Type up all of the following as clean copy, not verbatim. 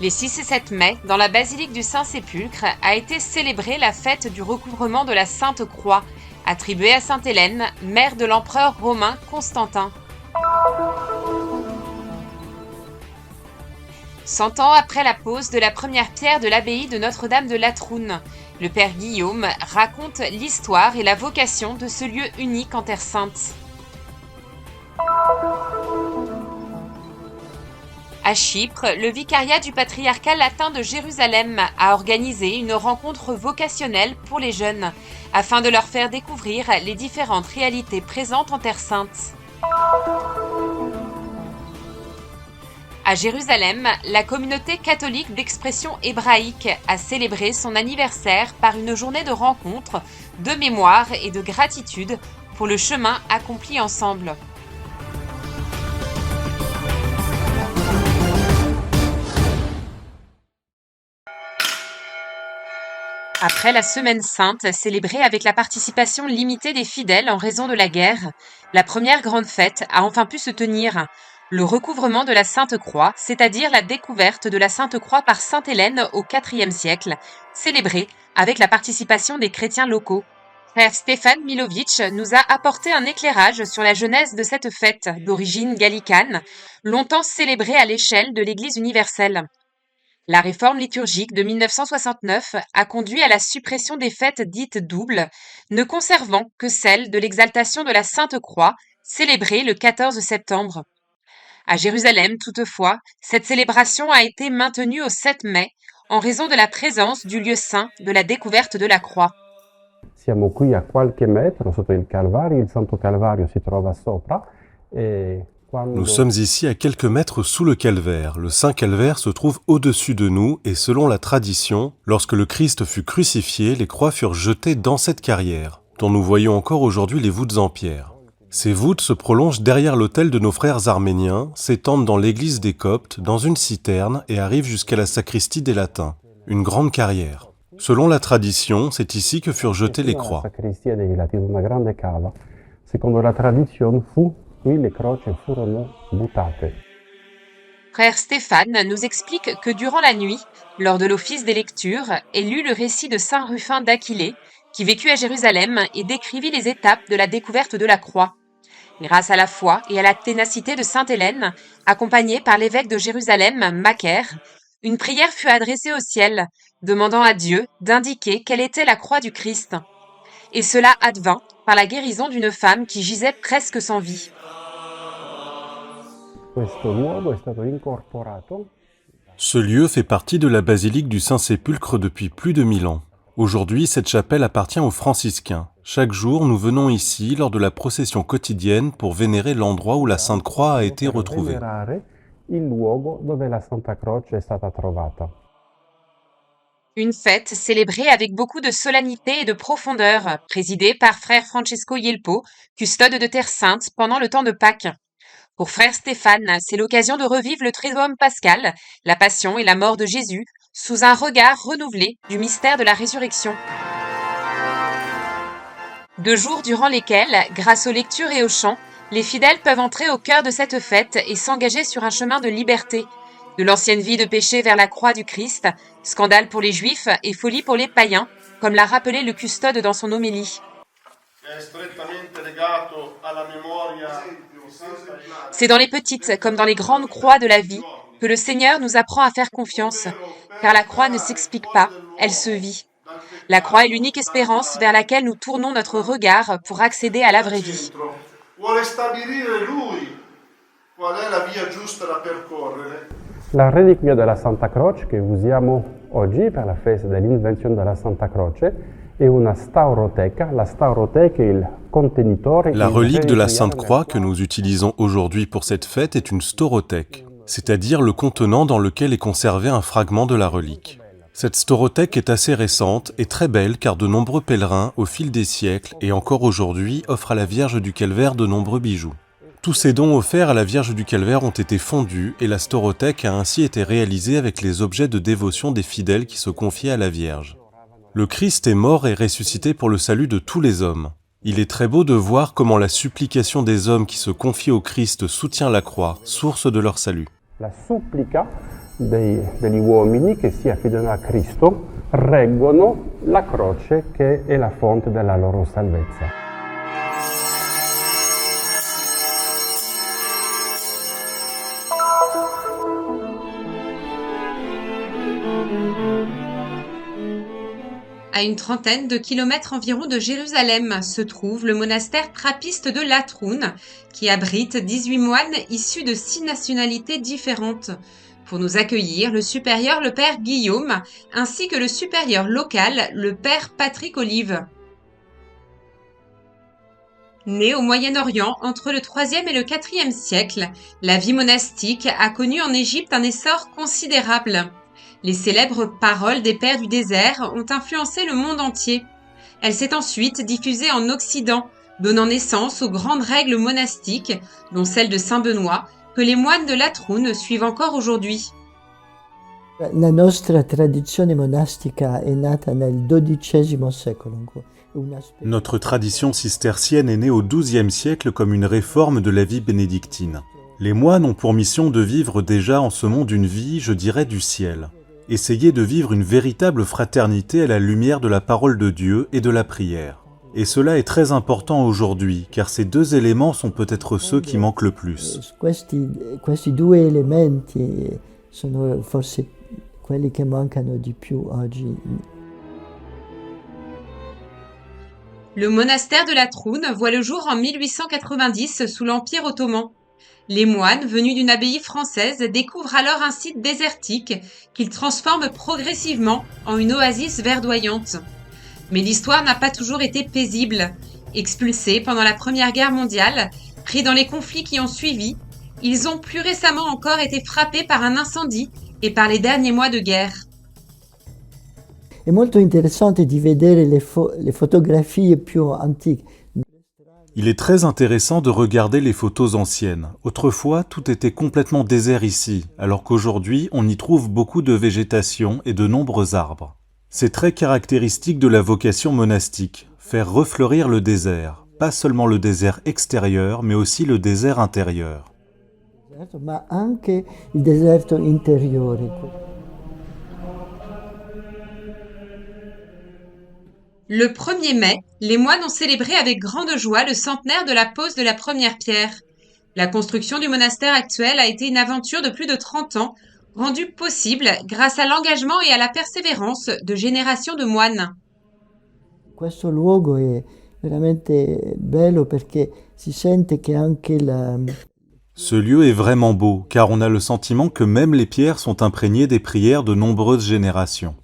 Les 6 et 7 mai, dans la basilique du Saint-Sépulcre, a été célébrée la fête du recouvrement de la Sainte Croix, attribuée à Sainte Hélène, mère de l'empereur romain Constantin. 100 ans après la pose de la première pierre de l'abbaye de Notre-Dame de Latroun, le père Guillaume raconte l'histoire et la vocation de ce lieu unique en Terre Sainte. À Chypre, le vicariat du patriarcat latin de Jérusalem a organisé une rencontre vocationnelle pour les jeunes, afin de leur faire découvrir les différentes réalités présentes en Terre Sainte. À Jérusalem, la communauté catholique d'expression hébraïque a célébré son anniversaire par une journée de rencontre, de mémoire et de gratitude pour le chemin accompli ensemble. Après la Semaine Sainte, célébrée avec la participation limitée des fidèles en raison de la guerre, la première grande fête a enfin pu se tenir. Le recouvrement de la Sainte Croix, c'est-à-dire la découverte de la Sainte Croix par Sainte Hélène au IVe siècle, célébrée avec la participation des chrétiens locaux. Frère Stéphane Milovic nous a apporté un éclairage sur la genèse de cette fête d'origine gallicane, longtemps célébrée à l'échelle de l'Église universelle. La réforme liturgique de 1969 a conduit à la suppression des fêtes dites doubles, ne conservant que celle de l'exaltation de la Sainte Croix, célébrée le 14 septembre. À Jérusalem, toutefois, cette célébration a été maintenue au 7 mai en raison de la présence du lieu saint de la découverte de la croix. Siamo qui a qualche metro sotto il Calvario, il Santo Calvario si trova sopra e Nous sommes ici à quelques mètres sous le calvaire. Le Saint Calvaire se trouve au-dessus de nous et selon la tradition, lorsque le Christ fut crucifié, les croix furent jetées dans cette carrière, dont nous voyons encore aujourd'hui les voûtes en pierre. Ces voûtes se prolongent derrière l'autel de nos frères arméniens, s'étendent dans l'église des Coptes, dans une citerne et arrivent jusqu'à la sacristie des Latins, une grande carrière. Selon la tradition, c'est ici que furent jetées les croix. Secondo la tradizione fu qui le croci furono buttate. Frère Stéphane nous explique que durant la nuit, lors de l'office des lectures, est lu le récit de saint Rufin d'Aquilée, qui vécut à Jérusalem et décrivit les étapes de la découverte de la croix. Grâce à la foi et à la ténacité de Sainte Hélène, accompagnée par l'évêque de Jérusalem, Macaire, une prière fut adressée au ciel, demandant à Dieu d'indiquer quelle était la croix du Christ. Et cela advint par la guérison d'une femme qui gisait presque sans vie. Ce lieu fait partie de la basilique du Saint-Sépulcre depuis plus de 1000 ans. Aujourd'hui, cette chapelle appartient aux franciscains. Chaque jour, nous venons ici lors de la procession quotidienne pour vénérer l'endroit où la Sainte Croix a été retrouvée. Une fête célébrée avec beaucoup de solennité et de profondeur, présidée par frère Francesco Yelpo, custode de Terre Sainte pendant le temps de Pâques. Pour frère Stéphane, c'est l'occasion de revivre le Triduum pascal, la passion et la mort de Jésus, sous un regard renouvelé du mystère de la résurrection. 2 jours durant lesquels, grâce aux lectures et aux chants, les fidèles peuvent entrer au cœur de cette fête et s'engager sur un chemin de liberté, de l'ancienne vie de péché vers la croix du Christ, scandale pour les Juifs et folie pour les païens, comme l'a rappelé le custode dans son homélie. C'est dans les petites comme dans les grandes croix de la vie que le Seigneur nous apprend à faire confiance, car la croix ne s'explique pas, elle se vit. La croix est l'unique espérance vers laquelle nous tournons notre regard pour accéder à la vraie vie. La reliquia della Santa Croce che usiamo oggi per la festa dell'invenzione della Santa Croce è una stauroteca. La stauroteca è il contenitore. La relique de la Sainte Croix que nous utilisons aujourd'hui pour cette fête est une staurothèque, c'est-à-dire le contenant dans lequel est conservé un fragment de la relique. Cette staurothèque est assez récente et très belle car de nombreux pèlerins, au fil des siècles et encore aujourd'hui, offrent à la Vierge du Calvaire de nombreux bijoux. Tous ces dons offerts à la Vierge du Calvaire ont été fondus et la staurothèque a ainsi été réalisée avec les objets de dévotion des fidèles qui se confiaient à la Vierge. Le Christ est mort et ressuscité pour le salut de tous les hommes. Il est très beau de voir comment la supplication des hommes qui se confient au Christ soutient la croix, source de leur salut. La supplica degli uomini che si affidano a Cristo reggono la croce che è la fonte della loro salvezza. À une trentaine de kilomètres environ de Jérusalem se trouve le monastère trappiste de Latroun, qui abrite 18 moines issus de 6 nationalités différentes. Pour nous accueillir, le supérieur, le père Guillaume, ainsi que le supérieur local, le père Patrick Olive. Né au Moyen-Orient entre le IIIe et le IVe siècle, la vie monastique a connu en Égypte un essor considérable. Les célèbres paroles des pères du désert ont influencé le monde entier. Elle s'est ensuite diffusée en Occident, donnant naissance aux grandes règles monastiques, dont celle de Saint Benoît, que les moines de Latroun suivent encore aujourd'hui. La nostra tradizione monastica è nata nel XII secolo. Notre tradition cistercienne est née au XIIe siècle comme une réforme de la vie bénédictine. Les moines ont pour mission de vivre déjà en ce monde une vie, je dirais, du ciel. Essayer de vivre une véritable fraternité à la lumière de la parole de Dieu et de la prière. Et cela est très important aujourd'hui, car ces deux éléments sont peut-être ceux qui manquent le plus. Questi due elementi sono forse quelli che mancano di più oggi. Le monastère de Latroun voit le jour en 1890 sous l'Empire ottoman. Les moines, venus d'une abbaye française, découvrent alors un site désertique qu'ils transforment progressivement en une oasis verdoyante. Mais l'histoire n'a pas toujours été paisible. Expulsés pendant la Première Guerre mondiale, pris dans les conflits qui ont suivi, ils ont plus récemment encore été frappés par un incendie et par les derniers mois de guerre. È molto interessante di vedere le fotografie più antiche. Il est très intéressant de regarder les photos anciennes. Autrefois, tout était complètement désert ici, alors qu'aujourd'hui, on y trouve beaucoup de végétation et de nombreux arbres. C'est très caractéristique de la vocation monastique, faire refleurir le désert, pas seulement le désert extérieur, mais aussi le désert intérieur. Ma anche il deserto interiore. Le 1er mai, les moines ont célébré avec grande joie le centenaire de la pose de la première pierre. La construction du monastère actuel a été une aventure de plus de 30 ans, rendue possible grâce à l'engagement et à la persévérance de générations de moines. Questo luogo è veramente bello perché si sente che anche Ce lieu est vraiment beau, car on a le sentiment que même les pierres sont imprégnées des prières de nombreuses générations.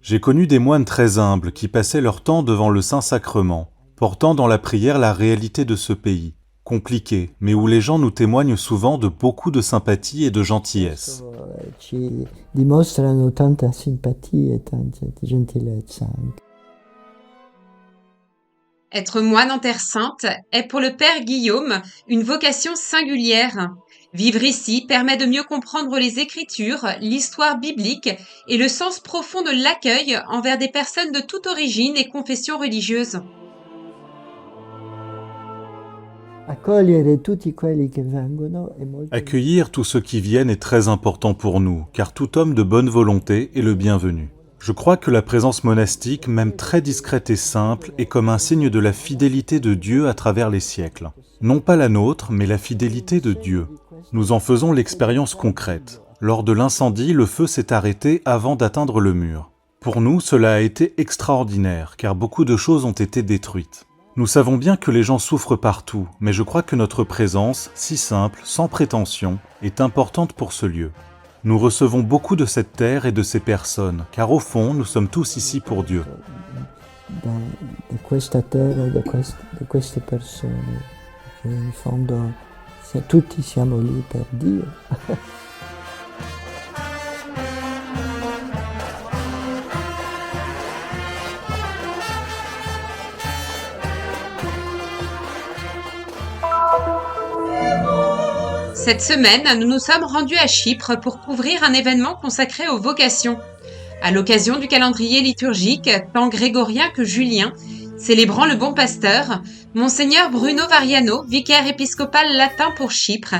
J'ai connu des moines très humbles qui passaient leur temps devant le Saint-Sacrement, portant dans la prière la réalité de ce pays, compliqué, mais où les gens nous témoignent souvent de beaucoup de sympathie et de gentillesse. ci dimostrano tanta simpatia e tanta gentilezza. Être moine en Terre Sainte est pour le père Guillaume une vocation singulière. Vivre ici permet de mieux comprendre les Écritures, l'histoire biblique et le sens profond de l'accueil envers des personnes de toute origine et confession religieuse. Accogliere tutti quelli che vengono è molto. Accueillir tous ceux qui viennent est très important pour nous, car tout homme de bonne volonté est le bienvenu. Je crois que la présence monastique, même très discrète et simple, est comme un signe de la fidélité de Dieu à travers les siècles. Non pas la nôtre, mais la fidélité de Dieu. Nous en faisons l'expérience concrète. Lors de l'incendie, le feu s'est arrêté avant d'atteindre le mur. Pour nous, cela a été extraordinaire, car beaucoup de choses ont été détruites. Nous savons bien que les gens souffrent partout, mais je crois que notre présence, si simple, sans prétention, est importante pour ce lieu. Nous recevons beaucoup de cette terre et de ces personnes, car au fond, nous sommes tous ici pour Dieu. Da questa terra, da queste persone, che in fondo tutti siamo lì per Dio. Cette semaine, nous nous sommes rendus à Chypre pour couvrir un événement consacré aux vocations. À l'occasion du calendrier liturgique, tant grégorien que julien, célébrant le Bon Pasteur, Monseigneur Bruno Variano, vicaire épiscopal latin pour Chypre,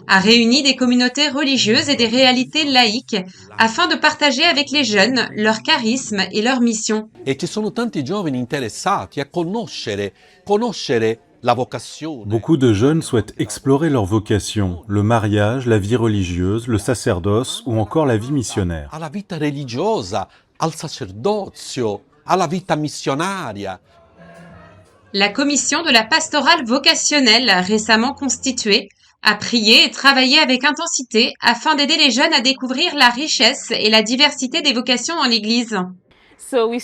a réuni des communautés religieuses et des réalités laïques afin de partager avec les jeunes leur charisme et leur mission. E ci sono tanti giovani interessati a conoscere la vocazione. Beaucoup de jeunes souhaitent explorer leur vocation, le mariage, la vie religieuse, le sacerdoce ou encore la vie missionnaire. Alla vita religiosa, al sacerdozio, alla vita missionaria. La commission de la pastorale vocationnelle, récemment constituée, a prié et travaillé avec intensité afin d'aider les jeunes à découvrir la richesse et la diversité des vocations dans l'Église. Nous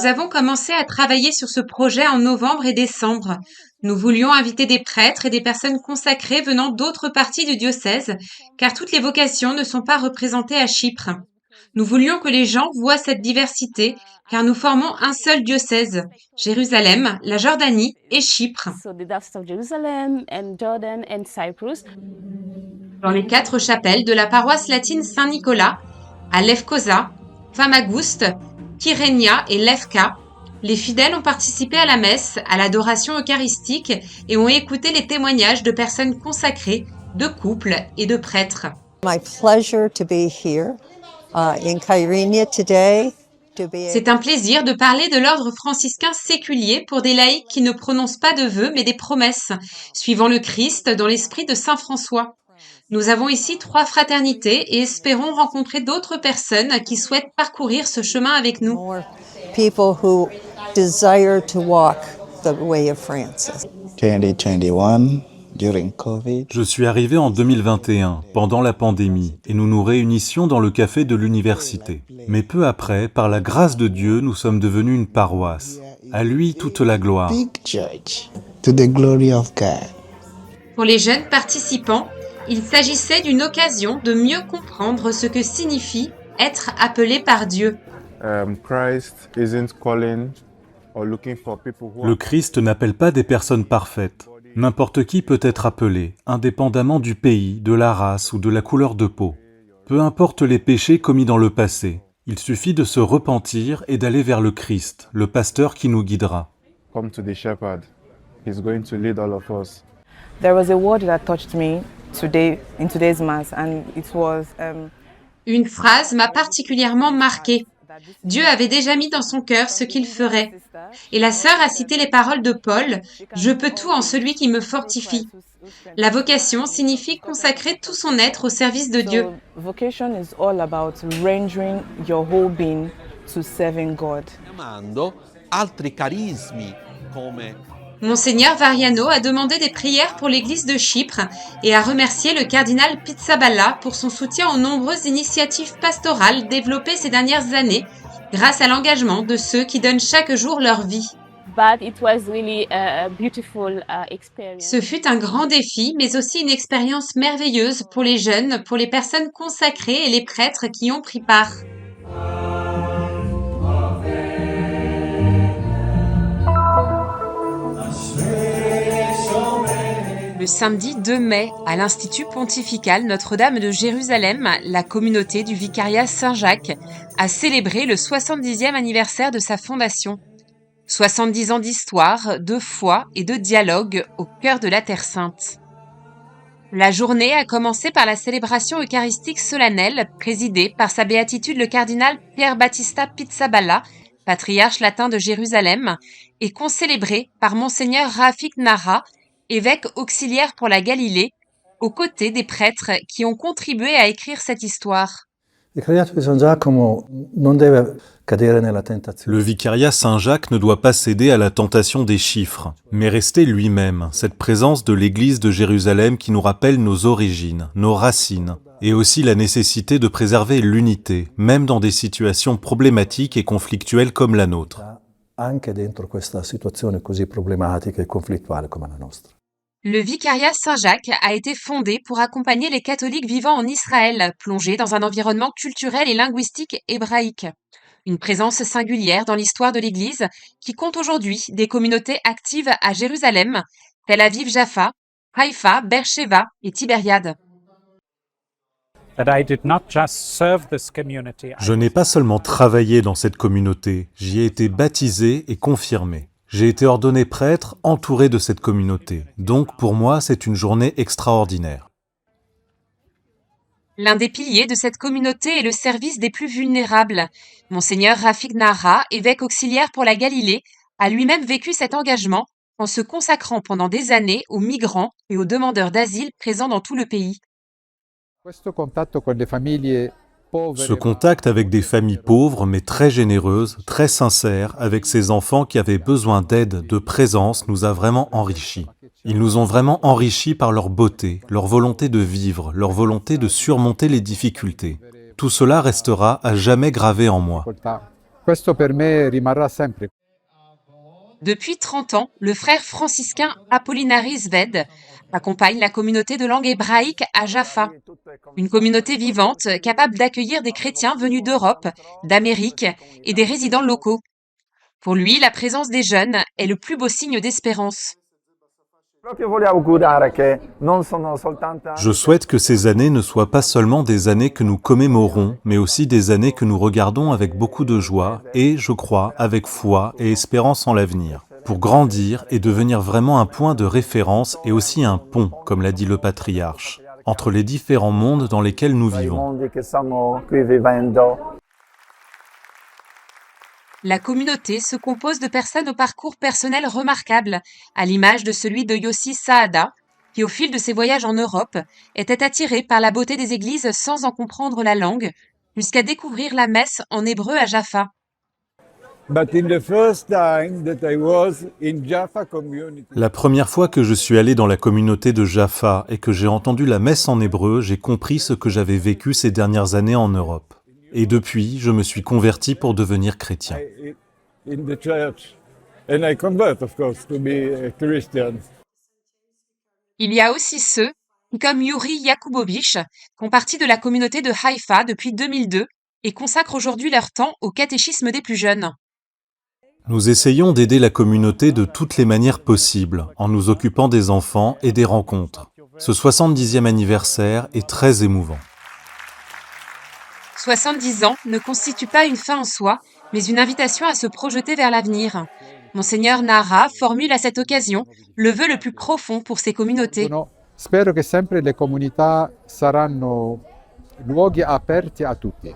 avons commencé à travailler sur ce projet en novembre et décembre. Nous voulions inviter des prêtres et des personnes consacrées venant d'autres parties du diocèse, car toutes les vocations ne sont pas représentées à Chypre. Nous voulions que les gens voient cette diversité, car nous formons un seul diocèse, Jérusalem, la Jordanie et Chypre. Dans les 4 chapelles de la paroisse latine Saint-Nicolas, à Lefkosa, Famagouste, Kyrenia et Lefka, les fidèles ont participé à la messe, à l'adoration eucharistique et ont écouté les témoignages de personnes consacrées, de couples et de prêtres. My pleasure to be here in Kyrenia today. C'est un plaisir de parler de l'ordre franciscain séculier pour des laïcs qui ne prononcent pas de vœux mais des promesses, suivant le Christ dans l'esprit de saint François. Nous avons ici 3 fraternités et espérons rencontrer d'autres personnes qui souhaitent parcourir ce chemin avec nous. More people who desire to walk the way of Francis. 2021, during COVID. Je suis arrivé en 2021, pendant la pandémie, et nous nous réunissions dans le café de l'université. Mais peu après, par la grâce de Dieu, nous sommes devenus une paroisse. À lui toute la gloire. Big church, to the glory of God. Pour les jeunes participants, il s'agissait d'une occasion de mieux comprendre ce que signifie être appelé par Dieu. Christ isn't calling or looking for people who Le Christ n'appelle pas des personnes parfaites. N'importe qui peut être appelé, indépendamment du pays, de la race ou de la couleur de peau. Peu importe les péchés commis dans le passé, il suffit de se repentir et d'aller vers le Christ, le pasteur qui nous guidera. come to the shepherd. He's going to lead all of us. There was a word that touched me today in today's mass, and it was Une phrase m'a particulièrement marquée. Dieu avait déjà mis dans son cœur ce qu'il ferait. Et la sœur a cité les paroles de Paul, « Je peux tout en celui qui me fortifie ». La vocation signifie consacrer tout son être au service de Dieu. So, vocation is all about rendering your whole being to serving God. Chiamando altri carismi come Monseigneur Variano a demandé des prières pour l'église de Chypre et a remercié le cardinal Pizzaballa pour son soutien aux nombreuses initiatives pastorales développées ces dernières années grâce à l'engagement de ceux qui donnent chaque jour leur vie. Ce fut un grand défi, mais aussi une expérience merveilleuse pour les jeunes, pour les personnes consacrées et les prêtres qui y ont pris part. Le samedi 2 mai, à l'Institut pontifical Notre-Dame de Jérusalem, la communauté du vicariat Saint-Jacques a célébré le 70e anniversaire de sa fondation. 70 ans d'histoire, de foi et de dialogue au cœur de la Terre Sainte. La journée a commencé par la célébration eucharistique solennelle présidée par sa béatitude le cardinal Pier Battista Pizzaballa, patriarche latin de Jérusalem, et concélébrée par Monseigneur Rafik Nara, évêque auxiliaire pour la Galilée, aux côtés des prêtres qui ont contribué à écrire cette histoire. Le vicariat Saint-Jacques ne doit pas céder à la tentation des chiffres, mais rester lui-même, cette présence de l'Église de Jérusalem qui nous rappelle nos origines, nos racines, et aussi la nécessité de préserver l'unité, même dans des situations problématiques et conflictuelles comme la nôtre. Le vicariat Saint-Jacques a été fondé pour accompagner les catholiques vivant en Israël, plongés dans un environnement culturel et linguistique hébraïque. Une présence singulière dans l'histoire de l'Église qui compte aujourd'hui des communautés actives à Jérusalem, Tel Aviv-Jaffa, Haïfa, Beersheva et Tibériade. Je n'ai pas seulement travaillé dans cette communauté, j'y ai été baptisé et confirmé. J'ai été ordonné prêtre, entouré de cette communauté. Donc pour moi, c'est une journée extraordinaire. L'un des piliers de cette communauté est le service des plus vulnérables. Monseigneur Rafik Nahara, évêque auxiliaire pour la Galilée, a lui-même vécu cet engagement en se consacrant pendant des années aux migrants et aux demandeurs d'asile présents dans tout le pays. Ce contact avec des familles pauvres mais très généreuses, très sincères, avec ces enfants qui avaient besoin d'aide, de présence, nous a vraiment enrichis. Ils nous ont vraiment enrichis par leur beauté, leur volonté de vivre, leur volonté de surmonter les difficultés. Tout cela restera à jamais gravé en moi. Depuis 30 ans, le frère franciscain Apollinari Sved accompagne la communauté de langue hébraïque à Jaffa, une communauté vivante capable d'accueillir des chrétiens venus d'Europe, d'Amérique et des résidents locaux. Pour lui, la présence des jeunes est le plus beau signe d'espérance. Je souhaite que ces années ne soient pas seulement des années que nous commémorons, mais aussi des années que nous regardons avec beaucoup de joie et, je crois, avec foi et espérance en l'avenir, pour grandir et devenir vraiment un point de référence et aussi un pont, comme l'a dit le patriarche, entre les différents mondes dans lesquels nous vivons. La communauté se compose de personnes au parcours personnel remarquable, à l'image de celui de Yossi Saada, qui au fil de ses voyages en Europe était attiré par la beauté des églises sans en comprendre la langue, jusqu'à découvrir la messe en hébreu à Jaffa. La première fois que je suis allé dans la communauté de Jaffa et que j'ai entendu la messe en hébreu, j'ai compris ce que j'avais vécu ces dernières années en Europe. Et depuis, je me suis converti pour devenir chrétien. Il y a aussi ceux qui, comme Yuri Yakubovich, font partie de la communauté de Haïfa depuis 2002 et consacrent aujourd'hui leur temps au catéchisme des plus jeunes. Nous essayons d'aider la communauté de toutes les manières possibles, en nous occupant des enfants et des rencontres. Ce 70e anniversaire est très émouvant. 70 ans ne constitue pas une fin en soi, mais une invitation à se projeter vers l'avenir. Monseigneur Nahara formule à cette occasion le vœu le plus profond pour ces communautés. Spero che sempre le comunità saranno luoghi aperti a tutti.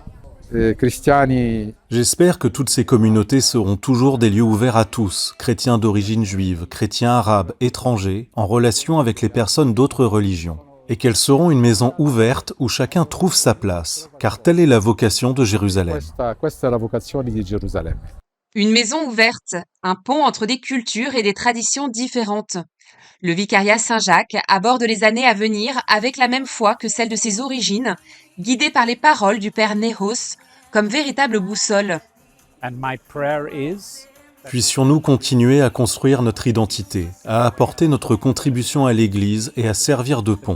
J'espère que toutes ces communautés seront toujours des lieux ouverts à tous, chrétiens d'origine juive, chrétiens arabes, étrangers, en relation avec les personnes d'autres religions. Et qu'elles seront une maison ouverte où chacun trouve sa place, car telle est la vocation de Jérusalem. Une maison ouverte, un pont entre des cultures et des traditions différentes. Le vicariat Saint-Jacques aborde les années à venir avec la même foi que celle de ses origines, guidé par les paroles du Père Nehos comme véritable boussole. Puissions-nous continuer à construire notre identité, à apporter notre contribution à l'Église et à servir de pont.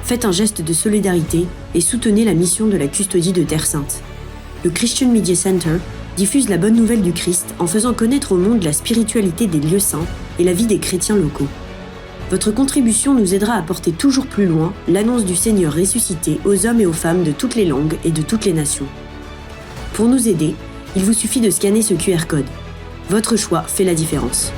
Faites un geste de solidarité et soutenez la mission de la custodie de Terre Sainte. Le Christian Media Center diffuse la bonne nouvelle du Christ en faisant connaître au monde la spiritualité des lieux saints et la vie des chrétiens locaux. Votre contribution nous aidera à porter toujours plus loin l'annonce du Seigneur ressuscité aux hommes et aux femmes de toutes les langues et de toutes les nations. Pour nous aider, il vous suffit de scanner ce QR code. Votre choix fait la différence.